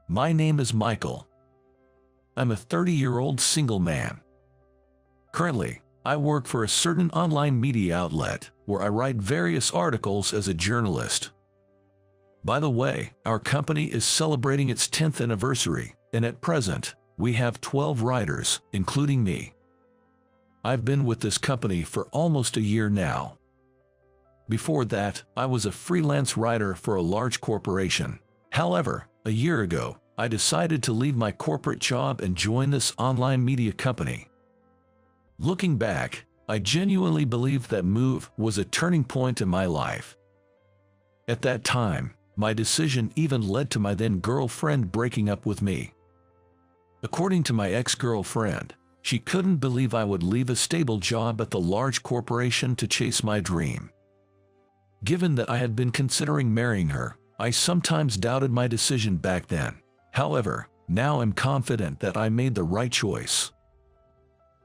My name is Michael. I'm a 30-year-old single man. Currently, I work for a certain online media outlet where I write various articles as a journalist. By the way, our company is celebrating its 10th anniversary, and at present, we have 12 writers, including me. I've been with this company for almost a year now. Before that, I was a freelance writer for a large corporation. However, a year ago, I decided to leave my corporate job and join this online media company. Looking back, I genuinely believe that move was a turning point in my life. At that time, my decision even led to my then-girlfriend breaking up with me. According to my ex-girlfriend, she couldn't believe I would leave a stable job at the large corporation to chase my dream. Given that I had been considering marrying her, I sometimes doubted my decision back then. However, now I'm confident that I made the right choice.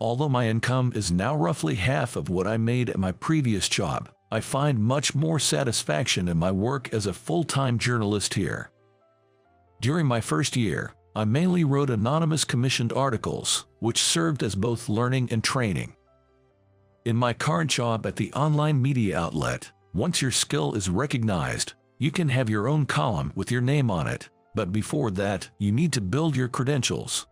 Although my income is now roughly half of what I made at my previous job, I find much more satisfaction in my work as a full-time journalist here. During my first year, I mainly wrote anonymous commissioned articles, which served as both learning and training. In my current job at the online media outlet, once your skill is recognized, you can have your own column with your name on it, but before that, you need to build your credentials.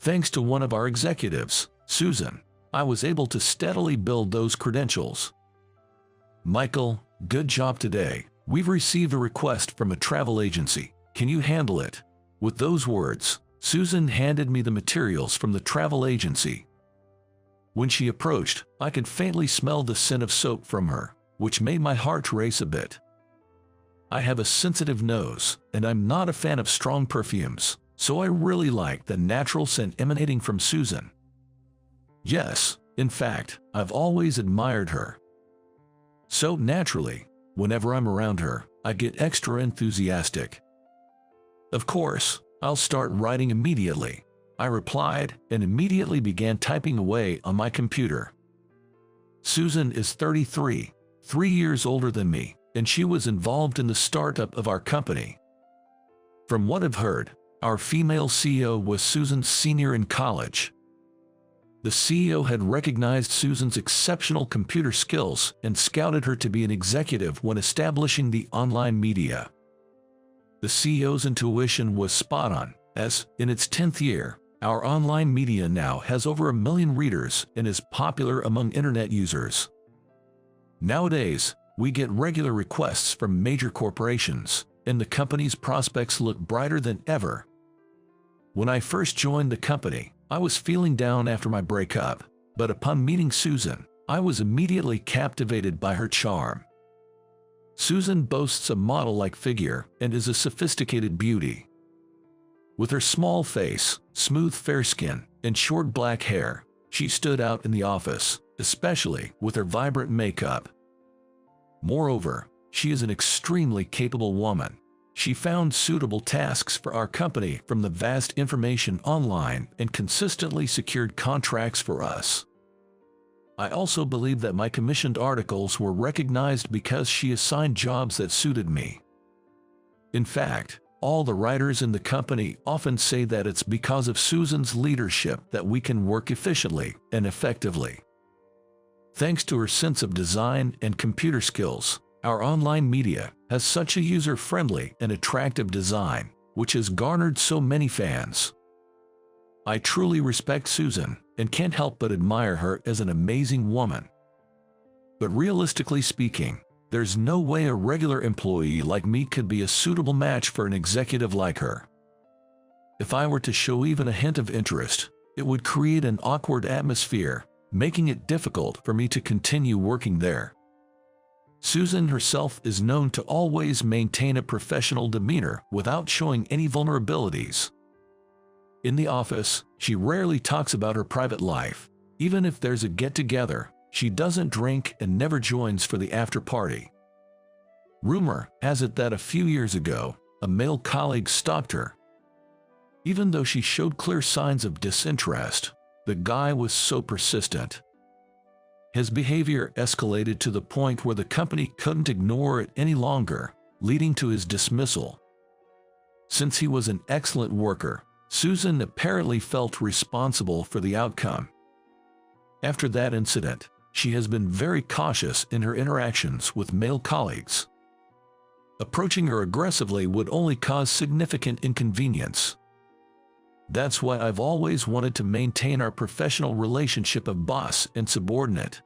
Thanks to one of our executives, Susan, I was able to steadily build those credentials. Michael, good job today. We've received a request from a travel agency. Can you handle it? With those words, Susan handed me the materials from the travel agency. When she approached, I could faintly smell the scent of soap from her, which made my heart race a bit. I have a sensitive nose, and I'm not a fan of strong perfumes, so I really like the natural scent emanating from Susan. Yes, in fact, I've always admired her. So naturally, whenever I'm around her, I get extra enthusiastic. Of course, I'll start writing immediately, I replied, and immediately began typing away on my computer. Susan is 33, 3 years older than me, and she was involved in the startup of our company. From what I've heard, our female CEO was Susan's senior in college. The CEO had recognized Susan's exceptional computer skills and scouted her to be an executive when establishing the online media. The CEO's intuition was spot on, as, in its 10th year, our online media now has over 1 million readers and is popular among internet users. Nowadays, we get regular requests from major corporations, and the company's prospects look brighter than ever. When I first joined the company, I was feeling down after my breakup, but upon meeting Susan, I was immediately captivated by her charm. Susan boasts a model-like figure and is a sophisticated beauty. With her small face, smooth fair skin, and short black hair, she stood out in the office, especially with her vibrant makeup. Moreover, she is an extremely capable woman. She found suitable tasks for our company from the vast information online and consistently secured contracts for us. I also believe that my commissioned articles were recognized because she assigned jobs that suited me. In fact, all the writers in the company often say that it's because of Susan's leadership that we can work efficiently and effectively. Thanks to her sense of design and computer skills, our online media has such a user-friendly and attractive design, which has garnered so many fans. I truly respect Susan and can't help but admire her as an amazing woman. But realistically speaking, there's no way a regular employee like me could be a suitable match for an executive like her. If I were to show even a hint of interest, it would create an awkward atmosphere, making it difficult for me to continue working there. Susan herself is known to always maintain a professional demeanor without showing any vulnerabilities. In the office, she rarely talks about her private life. Even if there's a get-together, she doesn't drink and never joins for the after-party. Rumor has it that a few years ago, a male colleague stalked her. Even though she showed clear signs of disinterest, the guy was so persistent. His behavior escalated to the point where the company couldn't ignore it any longer, leading to his dismissal. Since he was an excellent worker, Susan apparently felt responsible for the outcome. After that incident, she has been very cautious in her interactions with male colleagues. Approaching her aggressively would only cause significant inconvenience. That's why I've always wanted to maintain our professional relationship of boss and subordinate.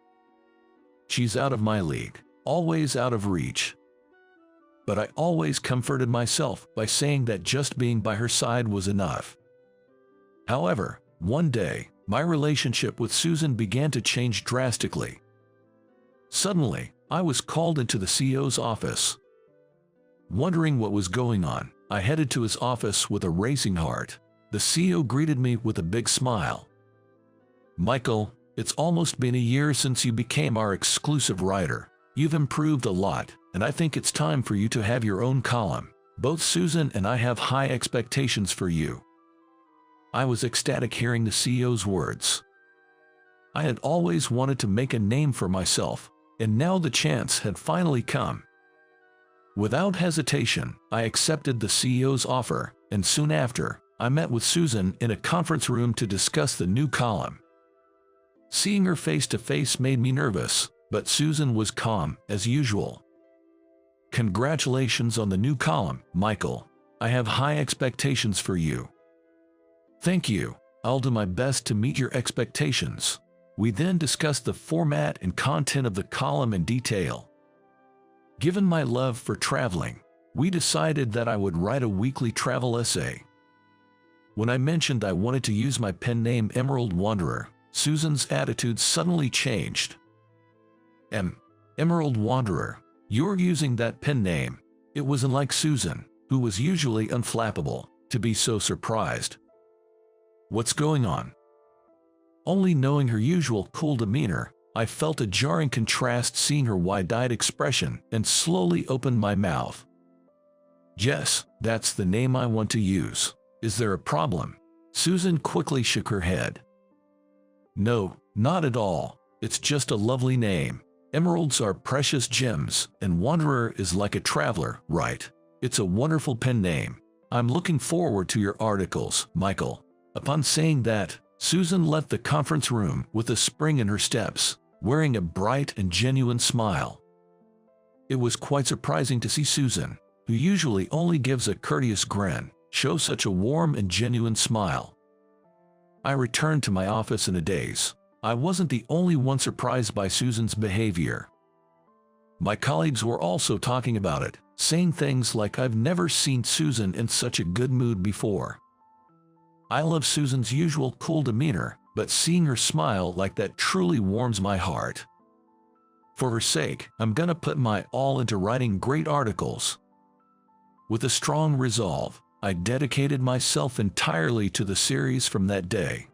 She's out of my league, always out of reach. But I always comforted myself by saying that just being by her side was enough. However, one day, my relationship with Susan began to change drastically. Suddenly, I was called into the CEO's office. Wondering what was going on, I headed to his office with a racing heart. The CEO greeted me with a big smile. "Michael, it's almost been a year since you became our exclusive writer. You've improved a lot, and I think it's time for you to have your own column. Both Susan and I have high expectations for you." I was ecstatic hearing the CEO's words. I had always wanted to make a name for myself, and now the chance had finally come. Without hesitation, I accepted the CEO's offer, and soon after, I met with Susan in a conference room to discuss the new column. Seeing her face to face made me nervous, but Susan was calm as usual. "Congratulations on the new column, Michael. I have high expectations for you." "Thank you. I'll do my best to meet your expectations." We then discussed the format and content of the column in detail. Given my love for traveling, we decided that I would write a weekly travel essay. When I mentioned I wanted to use my pen name Emerald Wanderer, Susan's attitude suddenly changed. Emerald Wanderer, you're using that pen name." It wasn't like Susan, who was usually unflappable, to be so surprised. "What's going on?" Only knowing her usual cool demeanor, I felt a jarring contrast seeing her wide-eyed expression and slowly opened my mouth. "Yes, that's the name I want to use. Is there a problem?" Susan quickly shook her head. "No, not at all. It's just a lovely name. Emeralds are precious gems, and Wanderer is like a traveler, right? It's a wonderful pen name. I'm looking forward to your articles, Michael." Upon saying that, Susan left the conference room with a spring in her steps, wearing a bright and genuine smile. It was quite surprising to see Susan, who usually only gives a courteous grin, show such a warm and genuine smile. I returned to my office in a daze. I wasn't the only one surprised by Susan's behavior. My colleagues were also talking about it, saying things like I've never seen Susan in such a good mood before. I love Susan's usual cool demeanor, but seeing her smile like that truly warms my heart. For her sake, I'm gonna put my all into writing great articles. With a strong resolve, I dedicated myself entirely to the series from that day.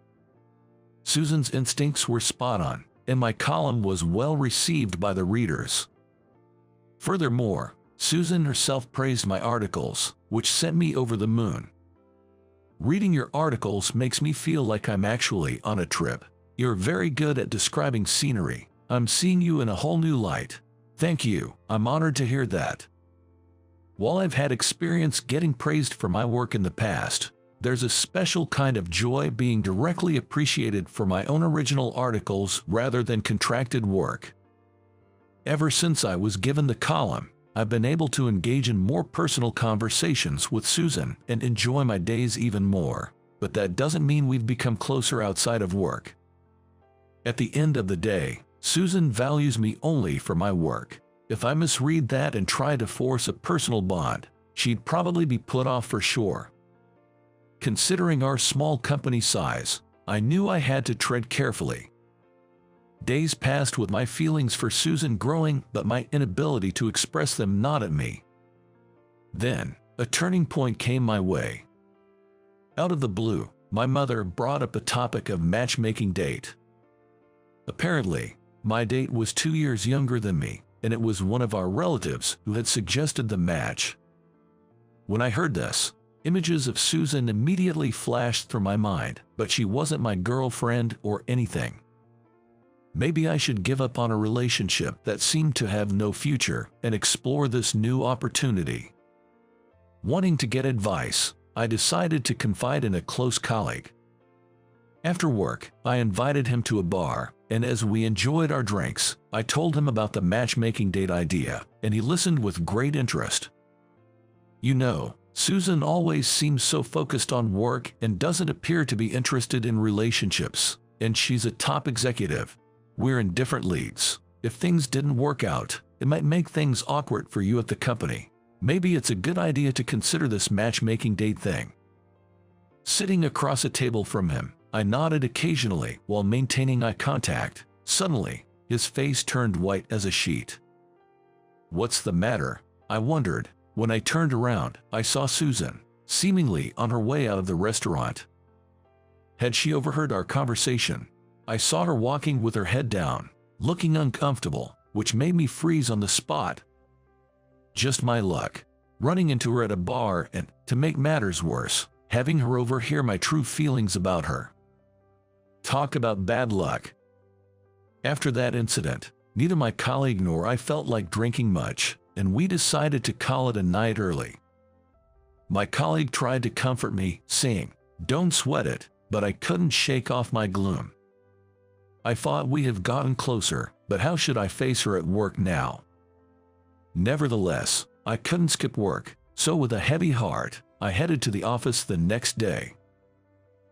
Susan's instincts were spot on, and my column was well received by the readers. Furthermore, Susan herself praised my articles, which sent me over the moon. "Reading your articles makes me feel like I'm actually on a trip. You're very good at describing scenery. I'm seeing you in a whole new light." "Thank you. I'm honored to hear that." While I've had experience getting praised for my work in the past, there's a special kind of joy being directly appreciated for my own original articles rather than contracted work. Ever since I was given the column, I've been able to engage in more personal conversations with Susan and enjoy my days even more, but that doesn't mean we've become closer outside of work. At the end of the day, Susan values me only for my work. If I misread that and try to force a personal bond, she'd probably be put off for sure. Considering our small company size, I knew I had to tread carefully. Days passed with my feelings for Susan growing, but my inability to express them gnawed at me. Then, a turning point came my way. Out of the blue, my mother brought up the topic of matchmaking date. Apparently, my date was 2 years younger than me, and it was one of our relatives who had suggested the match. When I heard this, images of Susan immediately flashed through my mind, but she wasn't my girlfriend or anything. Maybe I should give up on a relationship that seemed to have no future and explore this new opportunity. Wanting to get advice, I decided to confide in a close colleague. After work, I invited him to a bar, and as we enjoyed our drinks, I told him about the matchmaking date idea, and he listened with great interest. You know, Susan always seems so focused on work and doesn't appear to be interested in relationships, and she's a top executive. We're in different leagues. If things didn't work out, it might make things awkward for you at the company. Maybe it's a good idea to consider this matchmaking date thing. Sitting across a table from him, I nodded occasionally while maintaining eye contact. Suddenly, his face turned white as a sheet. "What's the matter?" I wondered. When I turned around, I saw Susan, seemingly on her way out of the restaurant. Had she overheard our conversation? I saw her walking with her head down, looking uncomfortable, which made me freeze on the spot. Just my luck. Running into her at a bar and, to make matters worse, having her overhear my true feelings about her. Talk about bad luck. After that incident, neither my colleague nor I felt like drinking much, and we decided to call it a night early. My colleague tried to comfort me, saying, "Don't sweat it," but I couldn't shake off my gloom. I thought we have gotten closer, but how should I face her at work now? Nevertheless, I couldn't skip work, so with a heavy heart, I headed to the office the next day.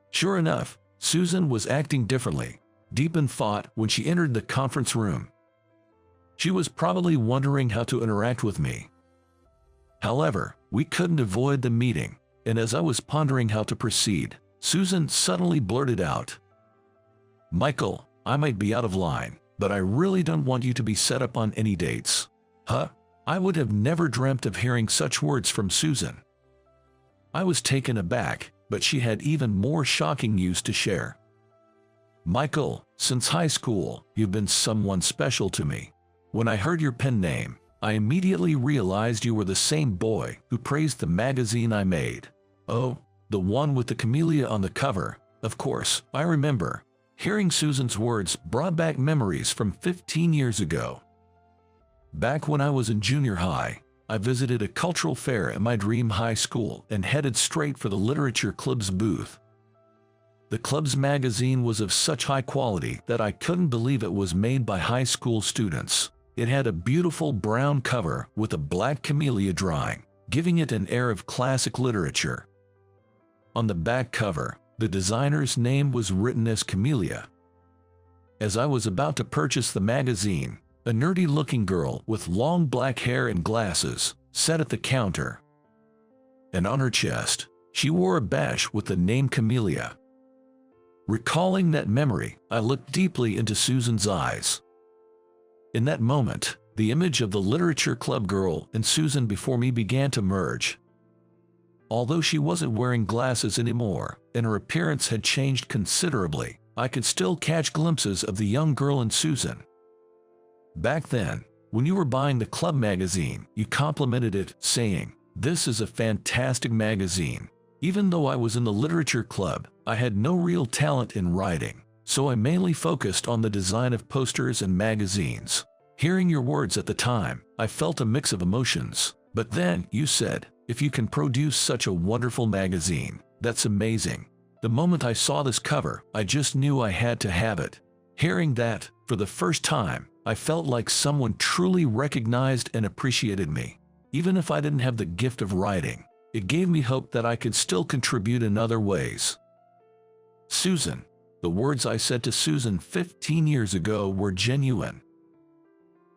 Sure enough, Susan was acting differently, deep in thought when she entered the conference room. She was probably wondering how to interact with me. However, we couldn't avoid the meeting, and as I was pondering how to proceed, Susan suddenly blurted out, "Michael, I might be out of line, but I really don't want you to be set up on any dates." Huh? I would have never dreamt of hearing such words from Susan. I was taken aback, but she had even more shocking news to share. "Michael, since high school, you've been someone special to me. When I heard your pen name, I immediately realized you were the same boy who praised the magazine I made." "Oh, the one with the camellia on the cover, of course, I remember." Hearing Susan's words brought back memories from 15 years ago. Back when I was in junior high, I visited a cultural fair at my dream high school and headed straight for the literature club's booth. The club's magazine was of such high quality that I couldn't believe it was made by high school students. It had a beautiful brown cover with a black camellia drawing, giving it an air of classic literature. On the back cover, the designer's name was written as Camellia. As I was about to purchase the magazine, a nerdy-looking girl with long black hair and glasses sat at the counter. And on her chest, she wore a badge with the name Camellia. Recalling that memory, I looked deeply into Susan's eyes. In that moment, the image of the literature club girl and Susan before me began to merge. Although she wasn't wearing glasses anymore, and her appearance had changed considerably, I could still catch glimpses of the young girl in Susan. Back then, when you were buying the club magazine, you complimented it, saying, "This is a fantastic magazine." Even though I was in the literature club, I had no real talent in writing, so I mainly focused on the design of posters and magazines. Hearing your words at the time, I felt a mix of emotions. But then, you said, "If you can produce such a wonderful magazine, that's amazing." The moment I saw this cover, I just knew I had to have it. Hearing that, for the first time, I felt like someone truly recognized and appreciated me. Even if I didn't have the gift of writing, it gave me hope that I could still contribute in other ways. Susan. The words I said to Susan 15 years ago were genuine.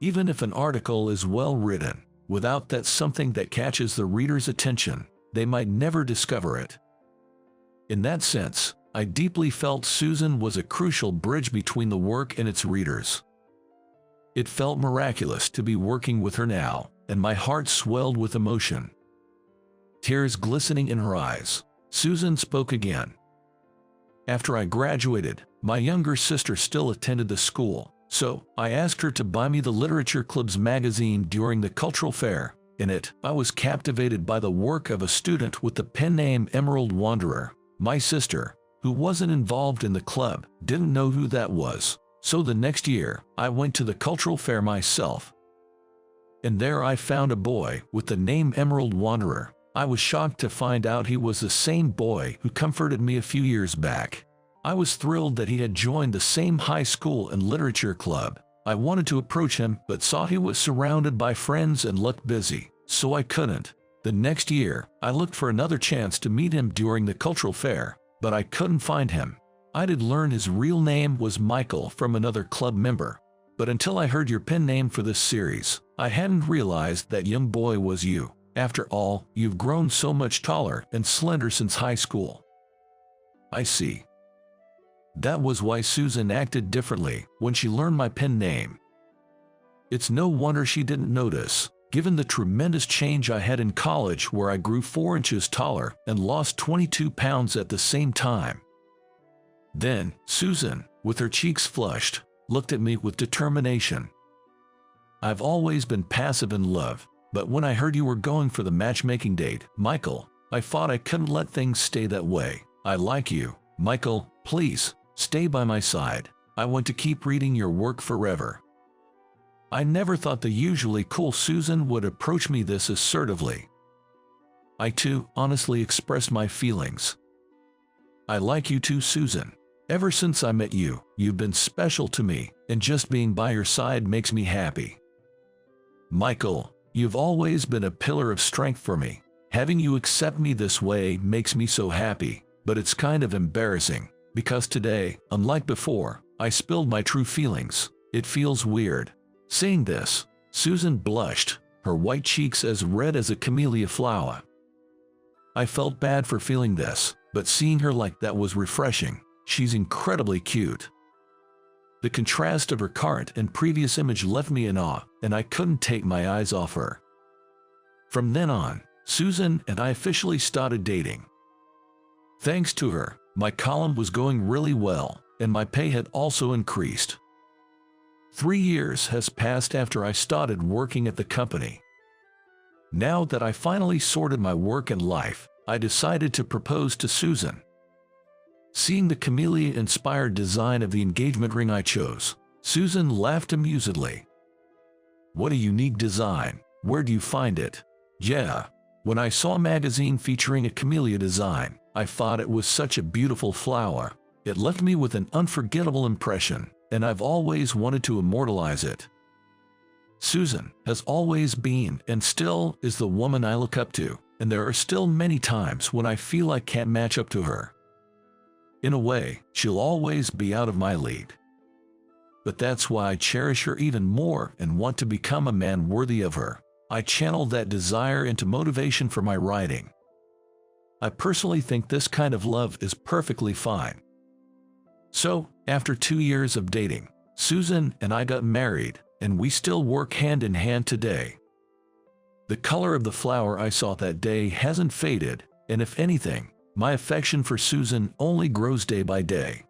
Even if an article is well written, without that something that catches the reader's attention, they might never discover it. In that sense, I deeply felt Susan was a crucial bridge between the work and its readers. It felt miraculous to be working with her now, and my heart swelled with emotion. Tears glistening in her eyes, Susan spoke again. "After I graduated, my younger sister still attended the school, so I asked her to buy me the Literature Club's magazine during the cultural fair. In it, I was captivated by the work of a student with the pen name Emerald Wanderer. My sister, who wasn't involved in the club, didn't know who that was. So the next year, I went to the cultural fair myself. And there I found a boy with the name Emerald Wanderer. I was shocked to find out he was the same boy who comforted me a few years back. I was thrilled that he had joined the same high school and literature club. I wanted to approach him but saw he was surrounded by friends and looked busy, so I couldn't. The next year, I looked for another chance to meet him during the cultural fair, but I couldn't find him. I did learn his real name was Michael from another club member, but until I heard your pen name for this series, I hadn't realized that young boy was you. After all, you've grown so much taller and slender since high school. I see. That was why Susan acted differently when she learned my pen name. It's no wonder she didn't notice, given the tremendous change I had in college where I grew 4 inches taller and lost 22 pounds at the same time. Then, Susan, with her cheeks flushed, looked at me with determination. I've always been passive in love, but when I heard you were going for the matchmaking date, Michael, I thought I couldn't let things stay that way. I like you, Michael, please, stay by my side. I want to keep reading your work forever. I never thought the usually cool Susan would approach me this assertively. I too honestly expressed my feelings. I like you too, Susan. Ever since I met you, you've been special to me, and just being by your side makes me happy. Michael, you've always been a pillar of strength for me. Having you accept me this way makes me so happy, but it's kind of embarrassing, because today, unlike before, I spilled my true feelings. It feels weird. Saying this, Susan blushed, her white cheeks as red as a camellia flower. I felt bad for feeling this, but seeing her like that was refreshing. She's incredibly cute. The contrast of her current and previous image left me in awe, and I couldn't take my eyes off her. From then on, Susan and I officially started dating. Thanks to her, my column was going really well, and my pay had also increased. 3 years has passed after I started working at the company. Now that I finally sorted my work and life, I decided to propose to Susan. Seeing the camellia-inspired design of the engagement ring I chose, Susan laughed amusedly. What a unique design. Where do you find it? Yeah. When I saw a magazine featuring a camellia design, I thought it was such a beautiful flower. It left me with an unforgettable impression, and I've always wanted to immortalize it. Susan has always been and still is the woman I look up to, and there are still many times when I feel I can't match up to her. In a way, she'll always be out of my league. But that's why I cherish her even more and want to become a man worthy of her. I channel that desire into motivation for my writing. I personally think this kind of love is perfectly fine. So, after 2 years of dating, Susan and I got married, and we still work hand in hand today. The color of the flower I saw that day hasn't faded, and if anything, my affection for Susan only grows day by day.